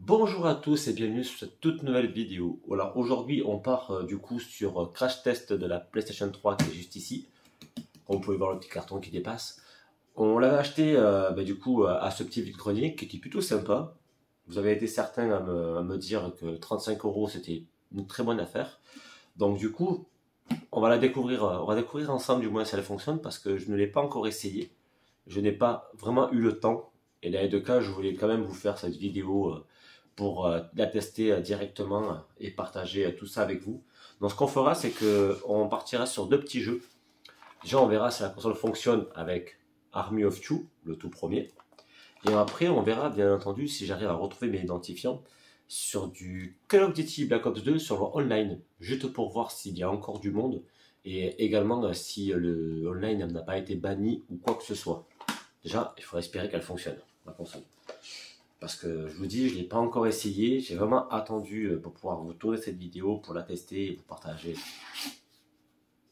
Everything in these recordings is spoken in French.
Bonjour à tous et bienvenue sur cette toute nouvelle vidéo. Voilà, aujourd'hui on part du coup sur crash test de la PlayStation 3 qui est juste ici. Comme vous pouvez voir le petit carton qui dépasse. On l'avait acheté du coup à ce petit vide-grenier qui était plutôt sympa. Vous avez été certains à me dire que 35 € c'était une très bonne affaire. Donc du coup on va découvrir ensemble du moins si elle fonctionne parce que je ne l'ai pas encore essayé. Je n'ai pas vraiment eu le temps. Et dans les deux cas je voulais quand même vous faire cette vidéo pour la tester directement et partager tout ça avec vous. Donc ce qu'on fera, c'est qu'on partira sur deux petits jeux. Déjà, on verra si la console fonctionne avec Army of Two, le tout premier. Et après, on verra bien entendu si j'arrive à retrouver mes identifiants sur du Call of Duty Black Ops 2 sur le online, juste pour voir s'il y a encore du monde et également si le online n'a pas été banni ou quoi que ce soit. Déjà, il faut espérer qu'elle fonctionne, la console. Parce que je vous dis, je ne l'ai pas encore essayé. J'ai vraiment attendu pour pouvoir vous tourner cette vidéo, pour la tester et pour partager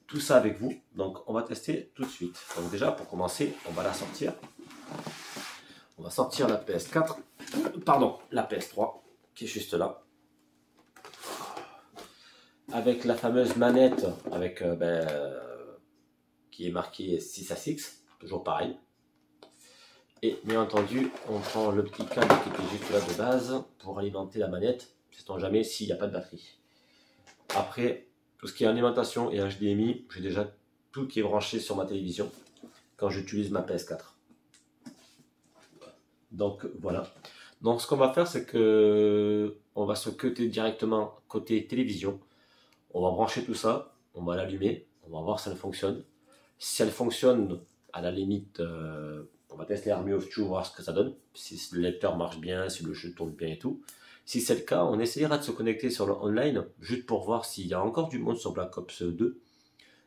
tout ça avec vous. Donc on va tester tout de suite. Donc déjà pour commencer, on va la sortir. On va sortir la PS4. Pardon, la PS3 qui est juste là. Avec la fameuse manette avec qui est marquée 6 à 6. Toujours pareil. Et bien entendu, on prend le petit câble qui était juste là de base pour alimenter la manette, sait-on jamais s'il n'y a pas de batterie. Après, tout ce qui est alimentation et HDMI, j'ai déjà tout qui est branché sur ma télévision quand j'utilise ma PS4. Donc voilà. Donc ce qu'on va faire, c'est que on va se cutter directement côté télévision. On va brancher tout ça, on va l'allumer, on va voir si elle fonctionne. Si elle fonctionne, à la limite, on va tester Army of Two, voir ce que ça donne, si le lecteur marche bien, si le jeu tourne bien et tout. Si c'est le cas, on essaiera de se connecter sur le online, juste pour voir s'il y a encore du monde sur Black Ops 2,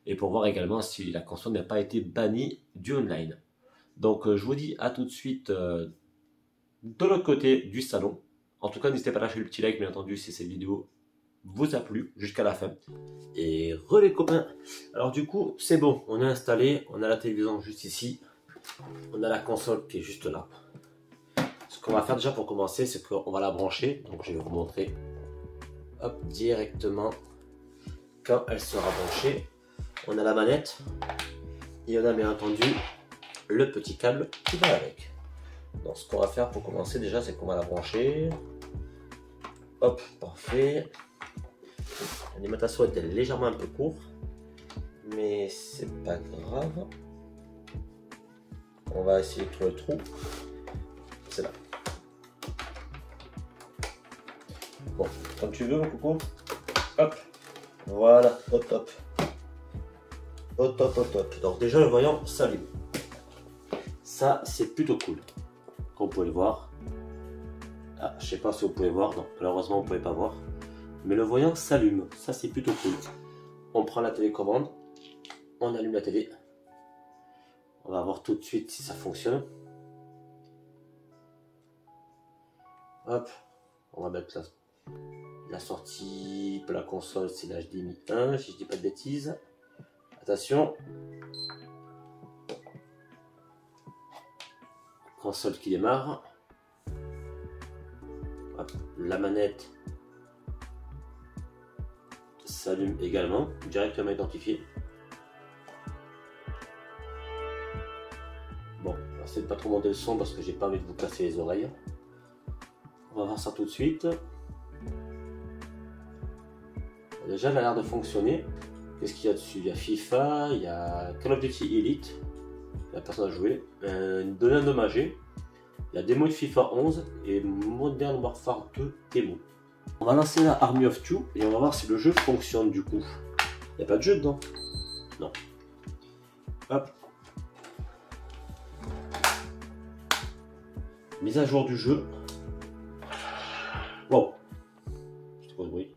et pour voir également si la console n'a pas été bannie du online. Donc je vous dis à tout de suite de l'autre côté du salon. En tout cas, n'hésitez pas à lâcher le petit like, bien entendu, si cette vidéo vous a plu jusqu'à la fin. Et re les copains. Alors du coup, c'est bon, on est installé, on a la télévision juste ici. On a la console qui est juste là. Ce qu'on va faire déjà pour commencer, c'est qu'on va la brancher. Donc je vais vous montrer hop, directement quand elle sera branchée. On a la manette et on a bien entendu le petit câble qui va avec. Donc ce qu'on va faire pour commencer déjà, c'est qu'on va la brancher. Hop, parfait. L'alimentation était légèrement un peu court, mais c'est pas grave. On va essayer de trouver le trou. C'est là. Bon, comme tu veux, mon coco. Hop. Voilà. Hop, hop. Hop, hop, hop, hop. Donc, déjà, le voyant s'allume. Ça, c'est plutôt cool. Comme vous pouvez le voir. Ah, je sais pas si vous pouvez voir. Non, malheureusement, vous pouvez pas voir. Mais le voyant s'allume. Ça, c'est plutôt cool. On prend la télécommande. On allume la télé. On va voir tout de suite si ça fonctionne. Hop, on va mettre la sortie pour la console, c'est l'HDMI 1, si je dis pas de bêtises. Attention. Console qui démarre. Hop, la manette s'allume également, directement identifiée. Bon, on va essayer de pas trop monter le son parce que j'ai pas envie de vous casser les oreilles. On va voir ça tout de suite. Déjà, elle a l'air de fonctionner. Qu'est-ce qu'il y a dessus? Il y a FIFA, il y a Call of Duty Elite. La personne a joué. Une donnée endommagée. La démo de FIFA 11 et Modern Warfare 2 démo. On va lancer la Army of Two et on va voir si le jeu fonctionne du coup. Il n'y a pas de jeu dedans? Non. Hop. Mise à jour du jeu. Wow. C'est quoi ce bruit?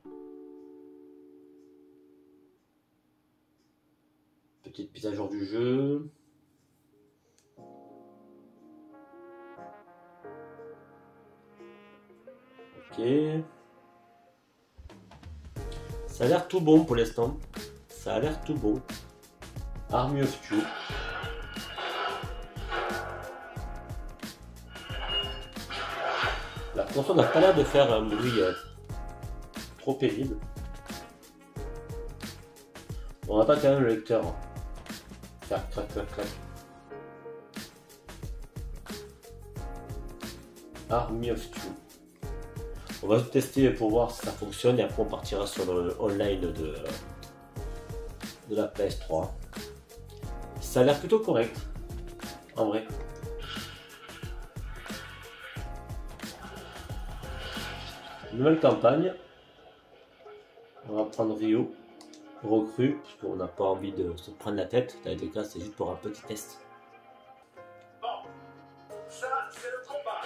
Petite mise à jour du jeu. Ok. Ça a l'air tout bon pour l'instant. Ça a l'air tout bon. Army of Two. on n'a pas l'air de faire un bruit trop pénible. On entend quand même le lecteur faire crac crac crac. Army of Two. On va tester pour voir si ça fonctionne et après on partira sur le online de la PS3. Ça a l'air plutôt correct, en vrai. Nouvelle campagne. On va prendre Rio, recrue, parce qu'on n'a pas envie de se prendre la tête. Dans les deux cas, c'est juste pour un petit test. Bon, ça c'est le combat.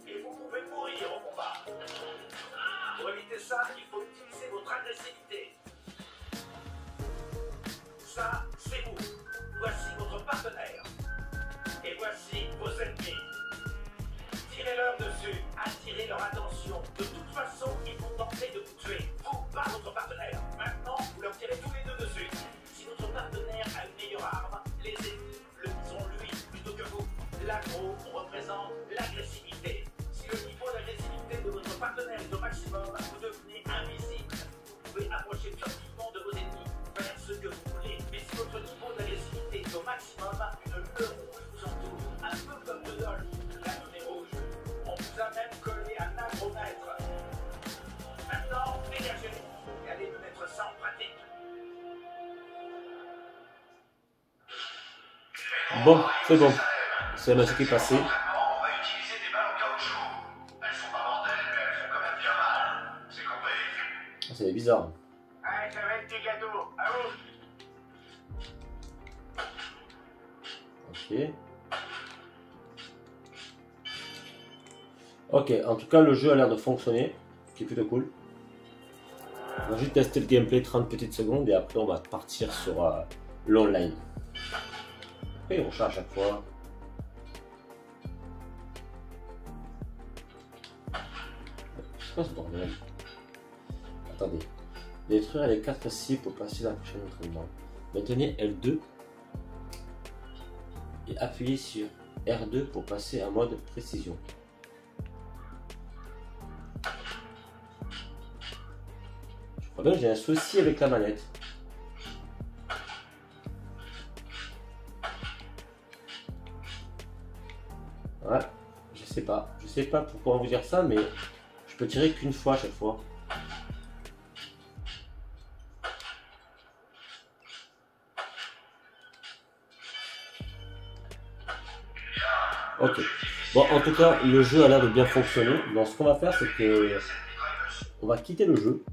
Et vous pouvez mourir au combat. Pour éviter ça, il faut utiliser votre agressivité. Ça, c'est vous. Voici votre partenaire. Et voici vos ennemis. Tirez-leur dessus, attirez leur attention. De toute façon, ils vont tenter de vous tuer. Vous, pas votre partenaire. Maintenant, vous leur tirez tous les deux dessus. Si votre partenaire a une meilleure arme, les ennemis le viseront lui plutôt que vous. L'aggro représente l'agressivité. Si le niveau d'agressivité de votre partenaire est au maximum, vous devenez invisible. Vous pouvez approcher furtivement de vos ennemis, faire ce que vous voulez. Mais si votre niveau d'agressivité est au maximum, une lueur rouge vous entoure, un peu comme de Dolph, la monnaie rouge. On vous a même collé un agromètre. Maintenant, dégagez et allez me mettre ça en pratique. Bon, c'est bon. C'est la magie qui est passée. On va utiliser des balles en caoutchouc. Elles sont pas mortelles, mais elles font quand même bien mal. C'est compris. C'est bizarre. Allez, ça va être des gâteaux. À vous. Ok. Ok, en tout cas, le jeu a l'air de fonctionner, ce qui est plutôt cool. On va juste tester le gameplay 30 petites secondes et après on va partir sur l'online. Et on charge à chaque fois. C'est quoi ce bordel? Attendez. Détruire les 4 cibles pour passer à la prochaine entraînement. Maintenez L2 et appuyez sur R2 pour passer en mode précision. Je crois bien que j'ai un souci avec la manette. Ouais, je sais pas pourquoi vous dire ça, mais je peux tirer qu'une fois à chaque fois. Ok. Bon, en tout cas, le jeu a l'air de bien fonctionner. Donc, ce qu'on va faire, c'est que on va quitter le jeu.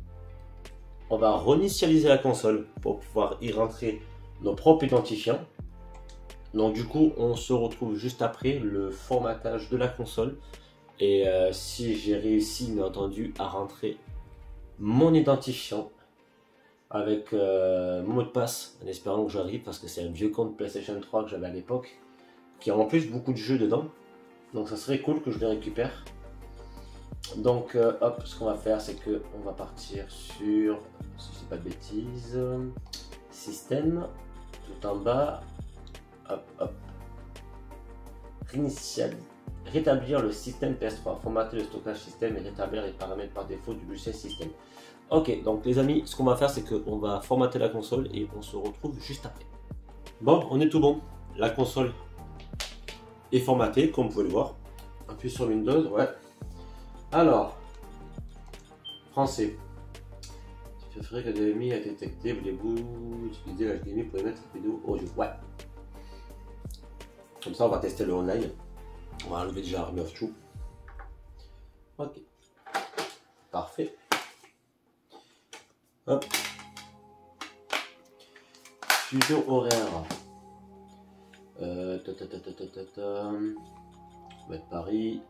On va réinitialiser la console pour pouvoir y rentrer nos propres identifiants. Donc du coup, on se retrouve juste après le formatage de la console. Et si j'ai réussi, bien entendu, à rentrer mon identifiant avec mon mot de passe, en espérant que j'arrive, parce que c'est un vieux compte PlayStation 3 que j'avais à l'époque, qui a en plus beaucoup de jeux dedans. Donc ça serait cool que je les récupère. Donc hop, ce qu'on va faire, c'est que on va partir sur, si je dis pas de bêtises, système, tout en bas, hop, hop, rétablir le système PS3, formater le stockage système et rétablir les paramètres par défaut du logiciel système. Ok, donc les amis, ce qu'on va faire, c'est qu'on va formater la console et on se retrouve juste après. Bon, on est tout bon, la console est formatée, comme vous pouvez le voir. Appuyez sur Windows, ouais. Alors, français. Tu préférais que l'HDMI a été détecté, voulez-vous utiliser l'HDMI pour émettre cette vidéo audio? Ouais. Comme ça, on va tester le online. On va enlever déjà Army of Two. Ok. Parfait. Hop. Fusion horaire. On va mettre Paris.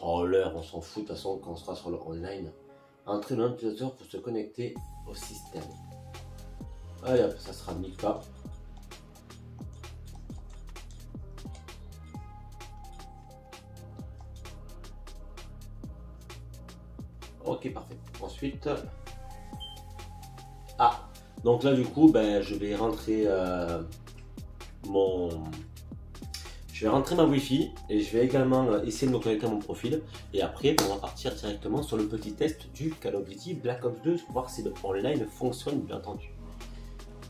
Oh, l'heure, on s'en fout de toute façon quand on sera sur le online. Entrer le nom d'utilisateur pour se connecter au système. Allez hop, ça sera Mika. Ok, parfait. Ensuite, ah, donc là du coup, ben, je vais rentrer Je vais rentrer ma Wi-Fi et je vais également essayer de me connecter à mon profil. Et après, on va partir directement sur le petit test du Call of Duty Black Ops 2 pour voir si le online fonctionne, bien entendu.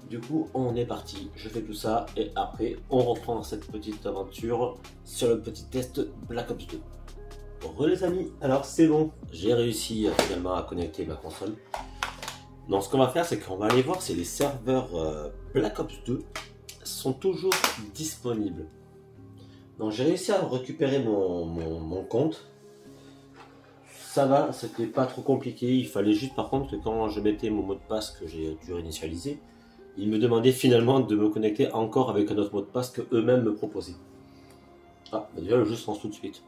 Du coup, on est parti. Je fais tout ça et après, on reprend cette petite aventure sur le petit test Black Ops 2. Re les amis, alors c'est bon. J'ai réussi finalement à connecter ma console. Donc ce qu'on va faire, c'est qu'on va aller voir si les serveurs Black Ops 2 sont toujours disponibles. Donc j'ai réussi à récupérer mon compte. Ça va, c'était pas trop compliqué. Il fallait juste par contre que quand je mettais mon mot de passe que j'ai dû réinitialiser, il me demandait finalement de me connecter encore avec un autre mot de passe que eux-mêmes me proposaient. Ah, bah déjà le jeu se lance tout de suite.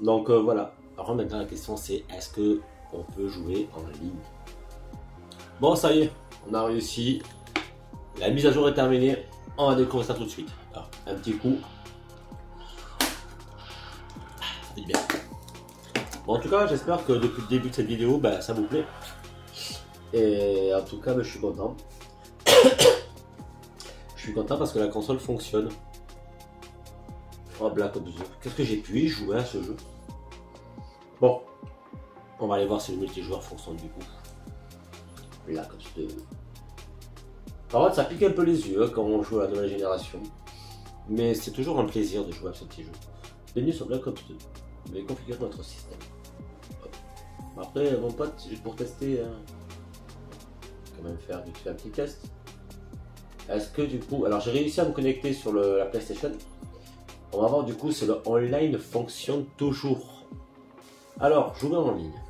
Donc voilà. Alors maintenant la question c'est est-ce que on peut jouer en ligne? Bon, ça y est, on a réussi. La mise à jour est terminée. On va découvrir ça tout de suite. Alors, un petit coup. Ça fait du bien. Bon, en tout cas, j'espère que depuis le début de cette vidéo, bah, ça vous plaît. Et en tout cas, bah, je suis content. Je suis content parce que la console fonctionne. Oh, Black Ops 2. Qu'est-ce que j'ai pu y jouer à ce jeu? Bon, on va aller voir si le multijoueur fonctionne du coup. Black Ops 2. Par contre, ça pique un peu les yeux quand on joue à la nouvelle génération. Mais c'est toujours un plaisir de jouer à ce petit jeu. Bienvenue sur Black Ops 2. On va configurer notre système. Après, mon pote, c'est juste pour tester. Quand même faire vite fait un petit test. Est-ce que du coup. Alors, j'ai réussi à me connecter sur la PlayStation. On va voir du coup si le online fonctionne toujours. Alors, jouer en ligne.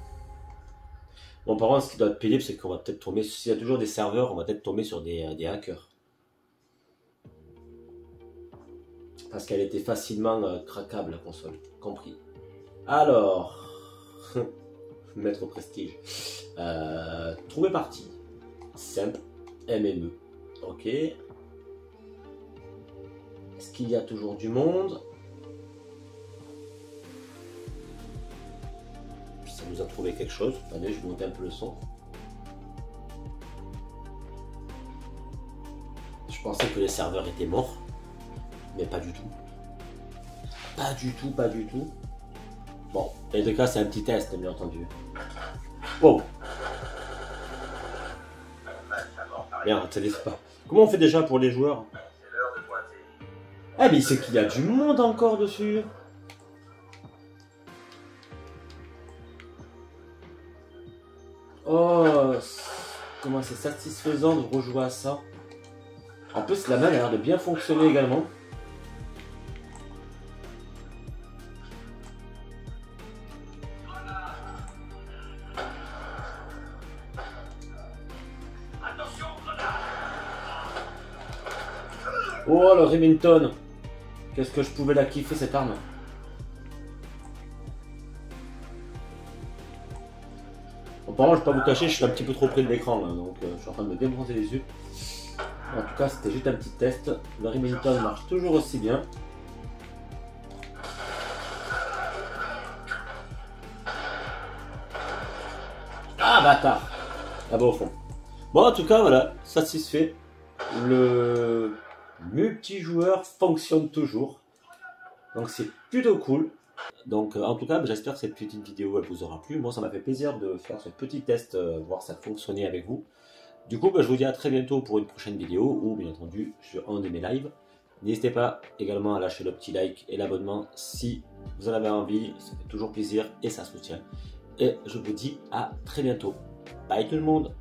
Bon, par contre, ce qui doit être pénible, c'est qu'on va peut-être tomber, s'il y a toujours des serveurs, on va peut-être tomber sur des hackers. Parce qu'elle était facilement craquable, la console. Compris. Alors, mettre au prestige. Trouver partie. Simple. MME. Ok. Est-ce qu'il y a toujours du monde? Ça nous a trouvé quelque chose. Allez, je vais monter un peu le son. Je pensais que les serveurs étaient morts, mais pas du tout. Pas du tout, pas du tout. Bon, en tout cas, c'est un petit test, bien entendu. Oh. Merde, ça laisse pas. Comment on fait déjà pour les joueurs? Ah, mais c'est qu'il y a du monde encore dessus. Oh, comment c'est satisfaisant de rejouer à ça. En plus, la main a l'air de bien fonctionner également. Oh, le Remington. Qu'est-ce que je pouvais la kiffer cette arme. Apparemment, je ne vais pas vous cacher, je suis un petit peu trop près de l'écran, donc je suis en train de me débronzer les yeux. En tout cas, c'était juste un petit test. Le Remington marche toujours aussi bien. Ah, bâtard! Là-bas au fond. Bon, en tout cas, voilà, satisfait. Le multijoueur fonctionne toujours. Donc, c'est plutôt cool. Donc en tout cas, j'espère que cette petite vidéo elle vous aura plu. Moi, ça m'a fait plaisir de faire ce petit test, voir ça fonctionner avec vous. Du coup, je vous dis à très bientôt pour une prochaine vidéo ou bien entendu sur un de mes lives. N'hésitez pas également à lâcher le petit like et l'abonnement si vous en avez envie. Ça fait toujours plaisir et ça soutient. Et je vous dis à très bientôt. Bye tout le monde!